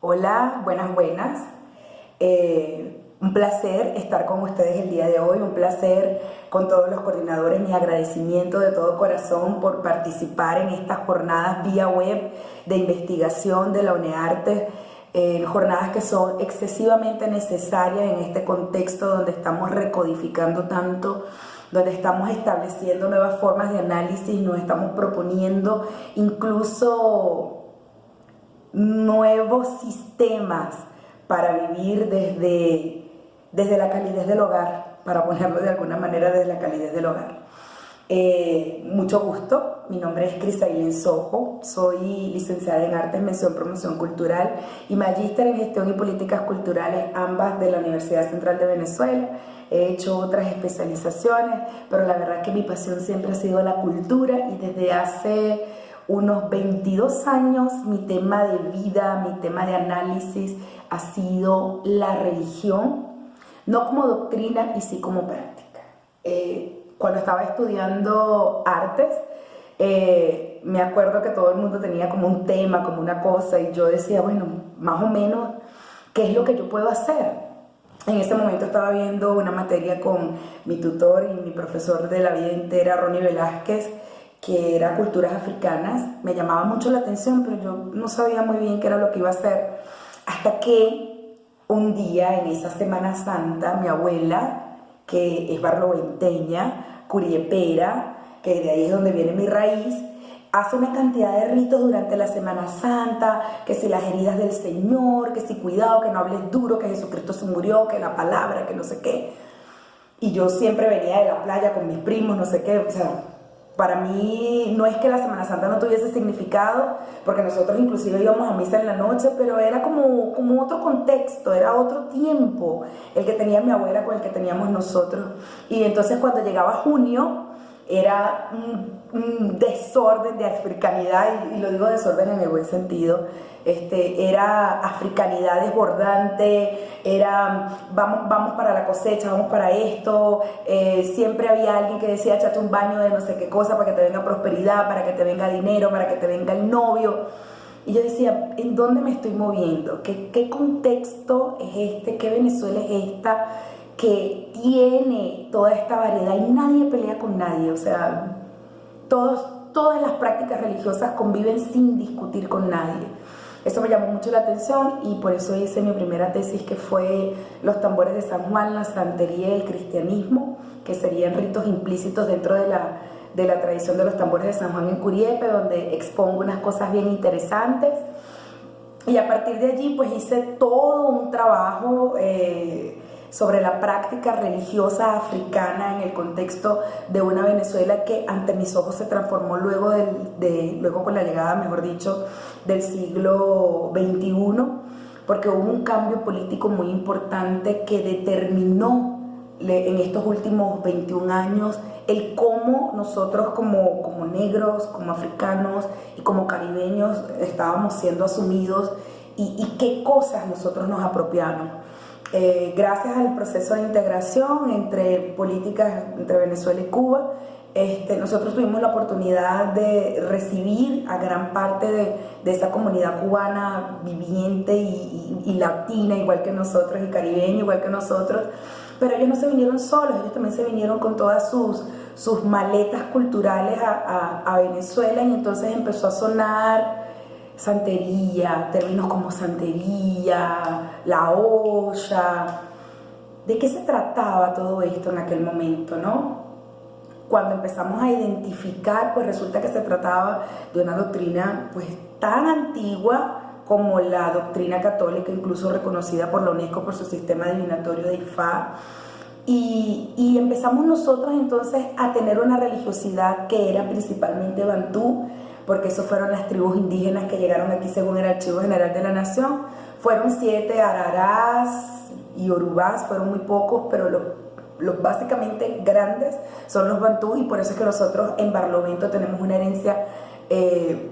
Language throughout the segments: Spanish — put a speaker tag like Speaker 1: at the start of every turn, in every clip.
Speaker 1: Hola, buenas, buenas. Un placer estar con ustedes el día de hoy, un placer con todos los coordinadores, mi agradecimiento de todo corazón por participar en estas jornadas vía web de investigación de la UNEARTE, jornadas que son excesivamente necesarias en este contexto donde estamos recodificando tanto, donde estamos estableciendo nuevas formas de análisis, nos estamos proponiendo incluso nuevos sistemas para vivir desde la calidez del hogar, para ponerlo de alguna manera desde la calidez del hogar. Mucho gusto, mi nombre es Crisailén Sojo, soy licenciada en Artes, Mención Promoción Cultural y magíster en Gestión y Políticas Culturales, ambas de la Universidad Central de Venezuela. He hecho otras especializaciones, pero la verdad que mi pasión siempre ha sido la cultura y desde hace unos 22 años mi tema de vida, mi tema de análisis ha sido la religión, no como doctrina y sí como práctica. Cuando estaba estudiando artes, me acuerdo que todo el mundo tenía como un tema, como una cosa, y yo decía, bueno, más o menos, ¿qué es lo que yo puedo hacer? En ese momento estaba viendo una materia con mi tutor y mi profesor de la vida entera, Ronnie Velázquez, que era culturas africanas. Me llamaba mucho la atención, pero yo no sabía muy bien qué era lo que iba a hacer, hasta que un día en esa Semana Santa mi abuela, que es barloventeña, curiepera, que de ahí es donde viene mi raíz, hace una cantidad de ritos durante la Semana Santa, que si las heridas del Señor, que si cuidado, que no hables duro, que Jesucristo se murió, que la palabra, que no sé qué. Y yo siempre venía de la playa con mis primos, no sé qué, o sea, para mí no es que la Semana Santa no tuviese significado, porque nosotros inclusive íbamos a misa en la noche, pero era como otro contexto, era otro tiempo el que tenía mi abuela con el que teníamos nosotros. Y entonces cuando llegaba junio era un desorden de africanidad, y lo digo desorden en el buen sentido. Era africanidad desbordante, era vamos para la cosecha, vamos para esto. Siempre había alguien que decía, échate un baño de no sé qué cosa para que te venga prosperidad, para que te venga dinero, para que te venga el novio. Y yo decía, ¿en dónde me estoy moviendo? ¿Qué contexto es este? ¿Qué Venezuela es esta que tiene toda esta variedad y nadie pelea con nadie? O sea, todas las prácticas religiosas conviven sin discutir con nadie. Eso me llamó mucho la atención y por eso hice mi primera tesis, que fue los tambores de San Juan, la santería y el cristianismo, que serían ritos implícitos dentro de la tradición de los tambores de San Juan en Curiepe, donde expongo unas cosas bien interesantes. Y a partir de allí pues hice todo un trabajo sobre la práctica religiosa africana en el contexto de una Venezuela que ante mis ojos se transformó luego con la llegada, mejor dicho, del siglo XXI, porque hubo un cambio político muy importante que determinó en estos últimos 21 años el cómo nosotros como negros, como africanos y como caribeños estábamos siendo asumidos y qué cosas nosotros nos apropiamos. Gracias al proceso de integración entre políticas entre Venezuela y Cuba, nosotros tuvimos la oportunidad de recibir a gran parte de esa comunidad cubana viviente y latina, igual que nosotros, y caribeña, igual que nosotros. Pero ellos no se vinieron solos, ellos también se vinieron con todas sus maletas culturales a Venezuela, y entonces empezó a sonar santería, términos como santería, la olla. ¿De qué se trataba todo esto en aquel momento, no? Cuando empezamos a identificar, pues resulta que se trataba de una doctrina pues tan antigua como la doctrina católica, incluso reconocida por la UNESCO por su sistema divinatorio de Ifá. Y empezamos nosotros entonces a tener una religiosidad que era principalmente bantú, porque eso fueron las tribus indígenas que llegaron aquí según el Archivo General de la Nación. Fueron 7 ararás y yorubás, fueron muy pocos, pero los básicamente grandes son los bantú, y por eso es que nosotros en Barlovento tenemos una herencia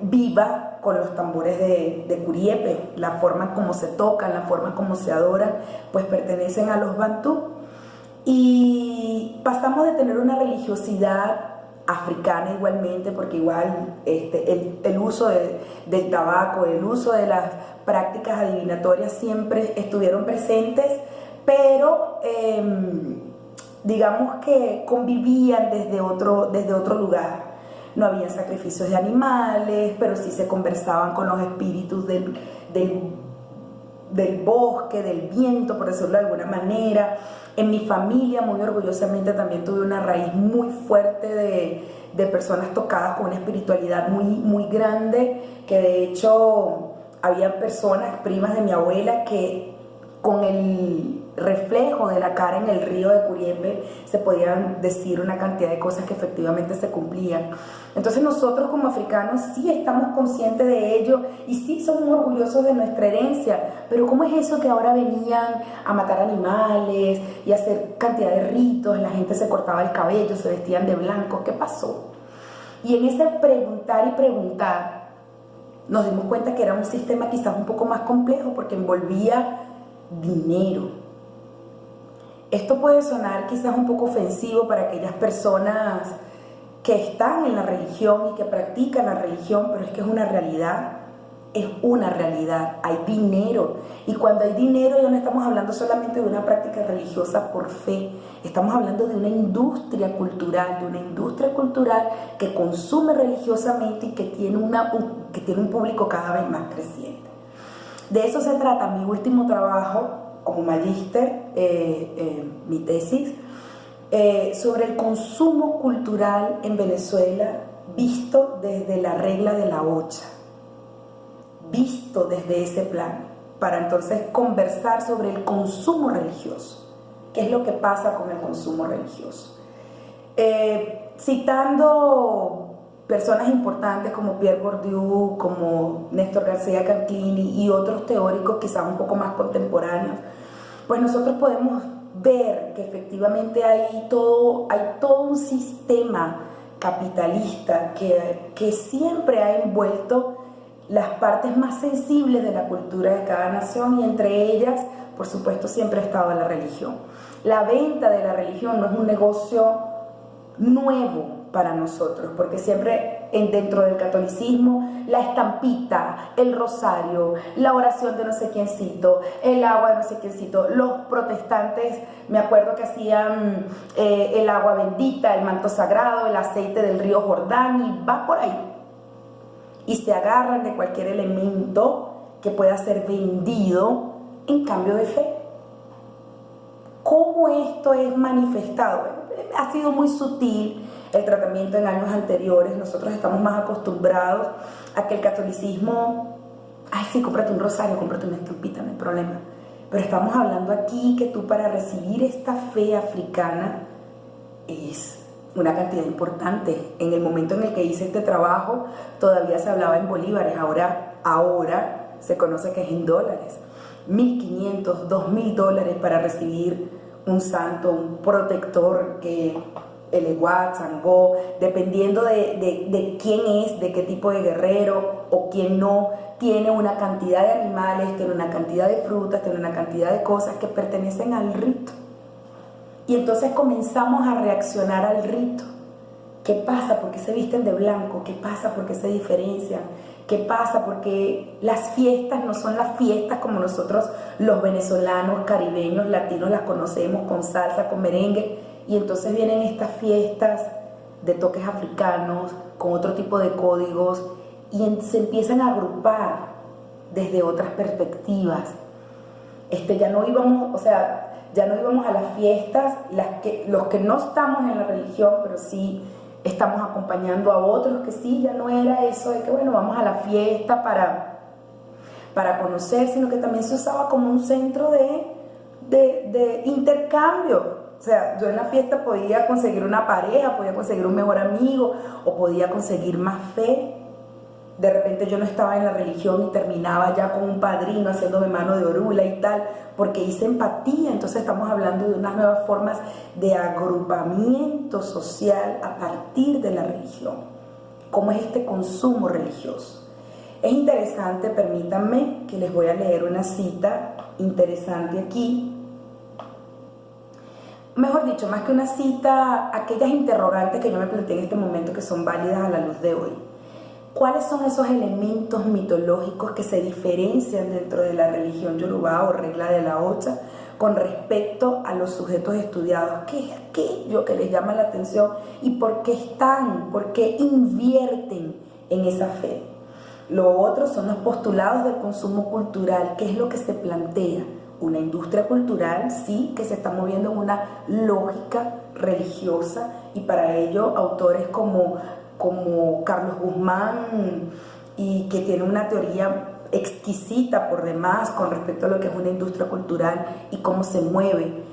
Speaker 1: viva con los tambores de Curiepe. La forma como se tocan, la forma como se adoran, pues pertenecen a los bantú. Y pasamos de tener una religiosidad africana igualmente, porque igual el uso del tabaco, el uso de las prácticas adivinatorias siempre estuvieron presentes, pero digamos que convivían desde otro lugar. No había sacrificios de animales, pero sí se conversaban con los espíritus del bosque, del viento, por decirlo de alguna manera. En mi familia, muy orgullosamente, también tuve una raíz muy fuerte de personas tocadas con una espiritualidad muy, muy grande, que de hecho había personas, primas de mi abuela, que con el reflejo de la cara en el río de Curiembe se podían decir una cantidad de cosas que efectivamente se cumplían. Entonces nosotros como africanos sí estamos conscientes de ello y sí somos orgullosos de nuestra herencia, pero ¿cómo es eso que ahora venían a matar animales y a hacer cantidad de ritos? La gente se cortaba el cabello, se vestían de blanco, ¿qué pasó? Y en ese preguntar y preguntar nos dimos cuenta que era un sistema quizás un poco más complejo porque envolvía dinero. Esto puede sonar quizás un poco ofensivo para aquellas personas que están en la religión y que practican la religión, pero es que es una realidad, hay dinero. Y cuando hay dinero ya no estamos hablando solamente de una práctica religiosa por fe, estamos hablando de una industria cultural, que consume religiosamente y que tiene un público cada vez más creciente. De eso se trata mi último trabajo como magíster, mi tesis, sobre el consumo cultural en Venezuela visto desde la regla de la ocha, visto desde ese plano, para entonces conversar sobre el consumo religioso. ¿Qué es lo que pasa con el consumo religioso? Citando personas importantes como Pierre Bourdieu, como Néstor García Canclini y otros teóricos quizás un poco más contemporáneos, pues nosotros podemos ver que efectivamente hay todo un sistema capitalista que siempre ha envuelto las partes más sensibles de la cultura de cada nación, y entre ellas, por supuesto, siempre ha estado la religión. La venta de la religión no es un negocio nuevo para nosotros, porque siempre dentro del catolicismo la estampita, el rosario, la oración de no sé quiéncito, el agua de no sé quiéncito. Los protestantes, me acuerdo que hacían el agua bendita, el manto sagrado, el aceite del río Jordán, y va por ahí. Y se agarran de cualquier elemento que pueda ser vendido en cambio de fe. ¿Cómo esto es manifestado? Ha sido muy sutil el tratamiento en años anteriores. Nosotros estamos más acostumbrados a que el catolicismo, ay sí, cómprate un rosario, cómprate una estampita, no hay problema. Pero estamos hablando aquí que tú, para recibir esta fe africana, es una cantidad importante. En el momento en el que hice este trabajo todavía se hablaba en bolívares, ahora se conoce que es en dólares. 1.500, 2.000 dólares para recibir un santo, un protector, que el Eguá, Sangó, dependiendo de quién es, de qué tipo de guerrero o quién no, tiene una cantidad de animales, tiene una cantidad de frutas, tiene una cantidad de cosas que pertenecen al rito. Y entonces comenzamos a reaccionar al rito. ¿Qué pasa? ¿Por qué se visten de blanco? ¿Qué pasa? ¿Por qué se diferencian? ¿Qué pasa? Porque las fiestas no son las fiestas como nosotros los venezolanos, caribeños, latinos las conocemos, con salsa, con merengue, y entonces vienen estas fiestas de toques africanos, con otro tipo de códigos, y se empiezan a agrupar desde otras perspectivas. Ya no íbamos a las fiestas, los que no estamos en la religión, pero sí estamos acompañando a otros que sí, ya no era eso de que bueno, vamos a la fiesta para conocer, sino que también se usaba como un centro de intercambio. O sea, yo en la fiesta podía conseguir una pareja, podía conseguir un mejor amigo o podía conseguir más fe. De repente yo no estaba en la religión y terminaba ya con un padrino haciéndome mano de orula y tal, porque hice empatía. Entonces estamos hablando de unas nuevas formas de agrupamiento social a partir de la religión. ¿Cómo es este consumo religioso? Es interesante, permítanme que les voy a leer una cita interesante aquí. Mejor dicho, más que una cita, aquellas interrogantes que yo me planteé en este momento que son válidas a la luz de hoy. ¿Cuáles son esos elementos mitológicos que se diferencian dentro de la religión Yorubá o regla de la Ocha con respecto a los sujetos estudiados? ¿Qué es aquello que les llama la atención y por qué invierten en esa fe? Lo otro son los postulados del consumo cultural. ¿Qué es lo que se plantea? Una industria cultural, sí, que se está moviendo en una lógica religiosa, y para ello autores como Carlos Guzmán, y que tiene una teoría exquisita por demás con respecto a lo que es una industria cultural y cómo se mueve.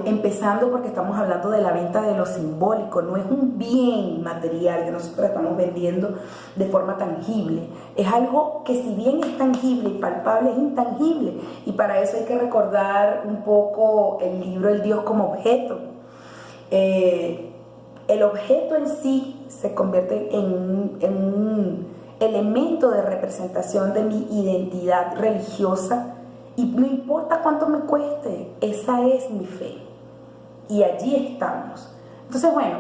Speaker 1: Empezando porque estamos hablando de la venta de lo simbólico, no es un bien material que nosotros estamos vendiendo de forma tangible, es algo que si bien es tangible y palpable, es intangible, y para eso hay que recordar un poco el libro El Dios como objeto. El objeto en sí se convierte en un elemento de representación de mi identidad religiosa, y no importa cuánto me cueste, esa es mi fe. Y allí estamos. Entonces, bueno,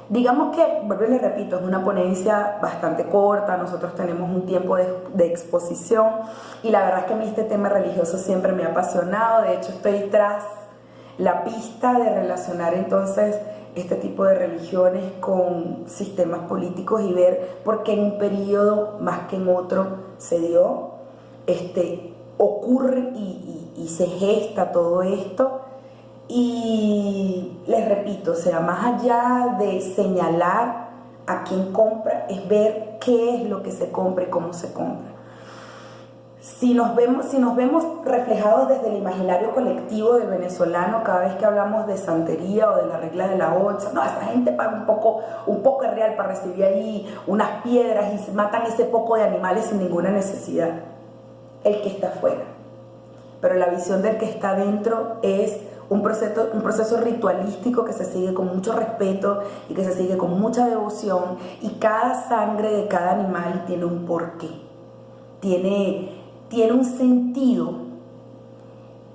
Speaker 1: digamos que, vuelvo y le repito, es una ponencia bastante corta, nosotros tenemos un tiempo de exposición, y la verdad es que a mí este tema religioso siempre me ha apasionado. De hecho, estoy tras la pista de relacionar entonces este tipo de religiones con sistemas políticos y ver por qué en un periodo más que en otro se dio, ocurre y se gesta todo esto. Y les repito, o sea, más allá de señalar a quién compra, es ver qué es lo que se compra y cómo se compra. Si nos vemos reflejados desde el imaginario colectivo del venezolano, cada vez que hablamos de santería o de la regla de la Ocha, no, esa gente paga un poco de real para recibir ahí unas piedras y se matan ese poco de animales sin ninguna necesidad. El que está afuera. Pero la visión del que está dentro es un proceso ritualístico que se sigue con mucho respeto y que se sigue con mucha devoción, y cada sangre de cada animal tiene un porqué, tiene un sentido.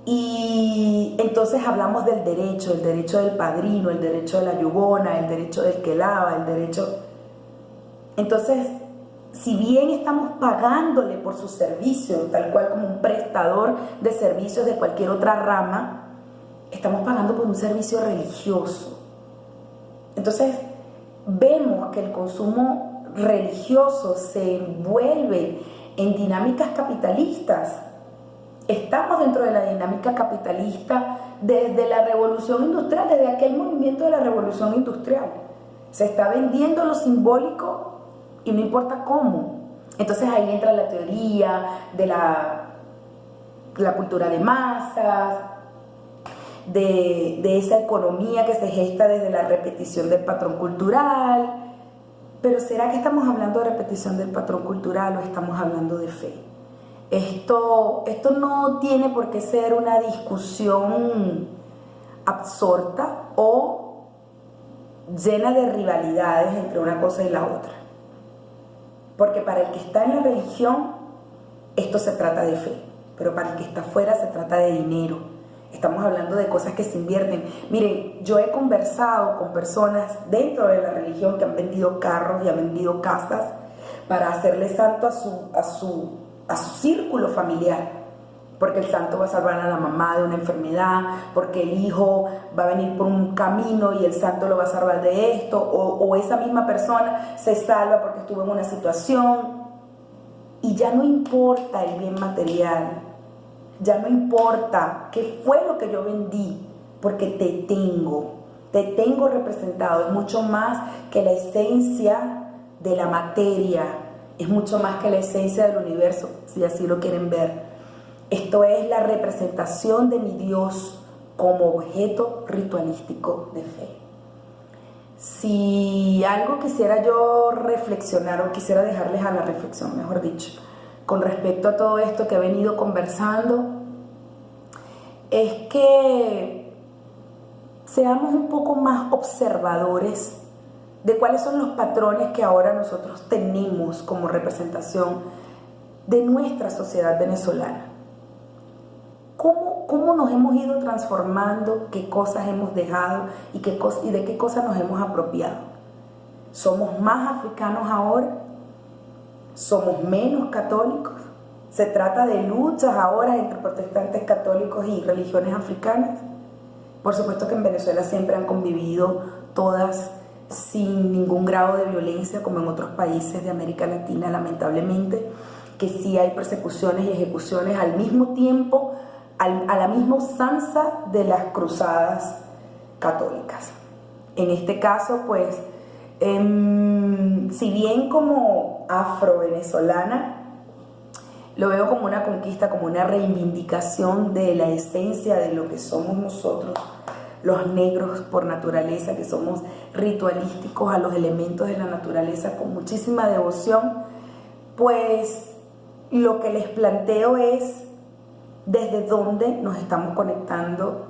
Speaker 1: Y entonces hablamos del derecho del padrino, el derecho de la yugona, el derecho del que lava, el derecho. Entonces, si bien estamos pagándole por su servicio, tal cual como un prestador de servicios de cualquier otra rama, estamos pagando por un servicio religioso. Entonces, vemos que el consumo religioso se envuelve en dinámicas capitalistas. Estamos dentro de la dinámica capitalista desde la revolución industrial, desde aquel movimiento de la revolución industrial. Se está vendiendo lo simbólico y no importa cómo. Entonces ahí entra la teoría de la cultura de masas, de esa economía que se gesta desde la repetición del patrón cultural. Pero ¿será que estamos hablando de repetición del patrón cultural o estamos hablando de fe? Esto no tiene por qué ser una discusión absorta o llena de rivalidades entre una cosa y la otra. Porque para el que está en la religión, esto se trata de fe, pero para el que está afuera se trata de dinero. Estamos hablando de cosas que se invierten. Miren, yo he conversado con personas dentro de la religión que han vendido carros y han vendido casas para hacerle santo a su círculo familiar, porque el santo va a salvar a la mamá de una enfermedad, porque el hijo va a venir por un camino y el santo lo va a salvar de esto, o esa misma persona se salva porque estuvo en una situación, y ya no importa el bien material, ya no importa qué fue lo que yo vendí, porque te tengo representado. Es mucho más que la esencia de la materia, es mucho más que la esencia del universo, si así lo quieren ver. Esto es la representación de mi Dios como objeto ritualístico de fe. Si algo quisiera yo reflexionar, o quisiera dejarles a la reflexión, mejor dicho, con respecto a todo esto que he venido conversando, es que seamos un poco más observadores de cuáles son los patrones que ahora nosotros tenemos como representación de nuestra sociedad venezolana. ¿Cómo nos hemos ido transformando? ¿Qué cosas hemos dejado? ¿Y de qué cosas nos hemos apropiado? ¿Somos más africanos ahora? somos menos católicos. Se trata de luchas ahora entre protestantes católicos y religiones africanas. Por supuesto que en Venezuela siempre han convivido todas sin ningún grado de violencia, como en otros países de América Latina, lamentablemente, que sí hay persecuciones y ejecuciones al mismo tiempo, a la misma usanza de las cruzadas católicas. En este caso, pues, si bien como afro-venezolana, lo veo como una conquista, como una reivindicación de la esencia de lo que somos nosotros, los negros por naturaleza, que somos ritualísticos a los elementos de la naturaleza con muchísima devoción, pues lo que les planteo es desde dónde nos estamos conectando,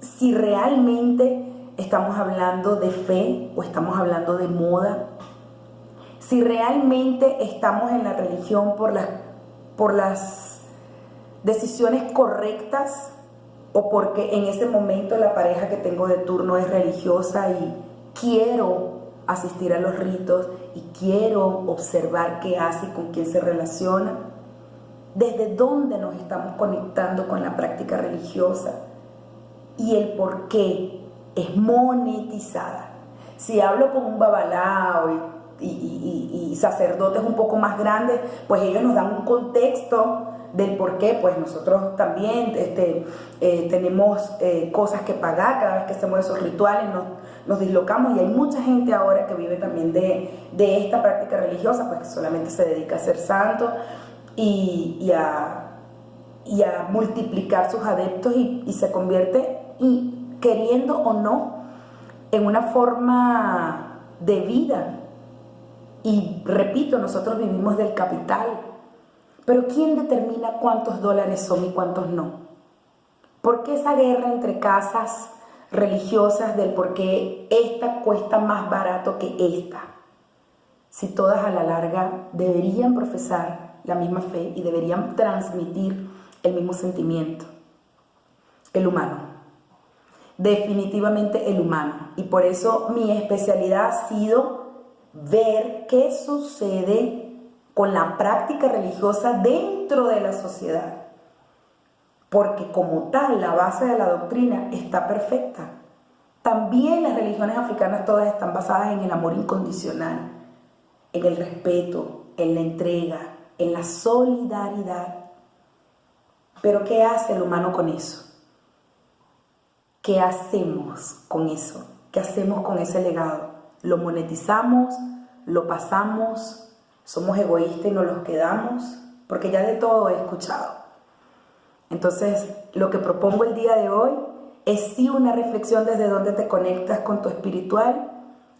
Speaker 1: si realmente estamos hablando de fe o estamos hablando de moda, si realmente estamos en la religión por las decisiones correctas o porque en ese momento la pareja que tengo de turno es religiosa y quiero asistir a los ritos y quiero observar qué hace y con quién se relaciona. ¿Desde dónde nos estamos conectando con la práctica religiosa? Y el por qué es monetizada. Si hablo con un babalao y sacerdotes un poco más grandes, pues ellos nos dan un contexto del por qué, pues nosotros también tenemos cosas que pagar cada vez que hacemos esos rituales, nos dislocamos, y hay mucha gente ahora que vive también de esta práctica religiosa, pues que solamente se dedica a ser santo y a multiplicar sus adeptos y se convierte, y queriendo o no, en una forma de vida. Y repito, nosotros vivimos del capital, pero ¿quién determina cuántos dólares son y cuántos no? ¿Por qué esa guerra entre casas religiosas del por qué esta cuesta más barato que esta? Si todas a la larga deberían profesar la misma fe y deberían transmitir el mismo sentimiento. El humano. Definitivamente el humano. Y por eso mi especialidad ha sido ver qué sucede con la práctica religiosa dentro de la sociedad. Porque como tal, la base de la doctrina está perfecta. También las religiones africanas todas están basadas en el amor incondicional, en el respeto, en la entrega, en la solidaridad. Pero ¿qué hace el humano con eso? ¿Qué hacemos con eso? ¿Qué hacemos con ese legado? ¿Lo monetizamos? ¿Lo pasamos? ¿Somos egoístas y nos los quedamos? Porque ya de todo he escuchado. Entonces, lo que propongo el día de hoy es sí una reflexión desde dónde te conectas con tu espiritual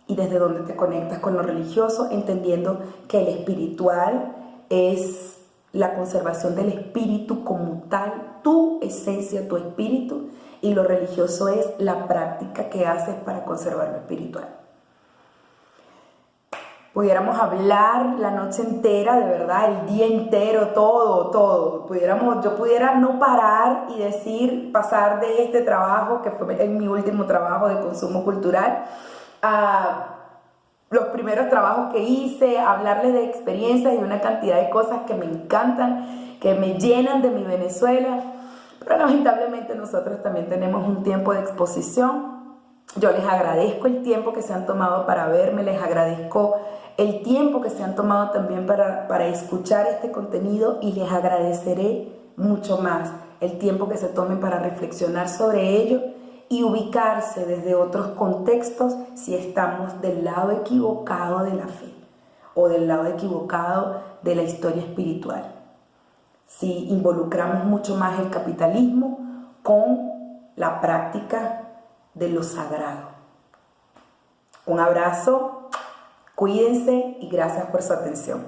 Speaker 1: y desde dónde te conectas con lo religioso, entendiendo que el espiritual es la conservación del espíritu como tal, tu esencia, tu espíritu, y lo religioso es la práctica que haces para conservar lo espiritual. Pudiéramos hablar la noche entera, de verdad, el día entero, todo. Yo pudiera no parar y decir, pasar de este trabajo, que fue mi último trabajo de consumo cultural, a los primeros trabajos que hice, hablarles de experiencias y una cantidad de cosas que me encantan, que me llenan de mi Venezuela. Pero lamentablemente nosotros también tenemos un tiempo de exposición. Yo les agradezco el tiempo que se han tomado para verme, les agradezco el tiempo que se han tomado también para escuchar este contenido, y les agradeceré mucho más el tiempo que se tomen para reflexionar sobre ello y ubicarse desde otros contextos si estamos del lado equivocado de la fe o del lado equivocado de la historia espiritual. Si involucramos mucho más el capitalismo con la práctica de lo sagrado. Un abrazo, cuídense y gracias por su atención.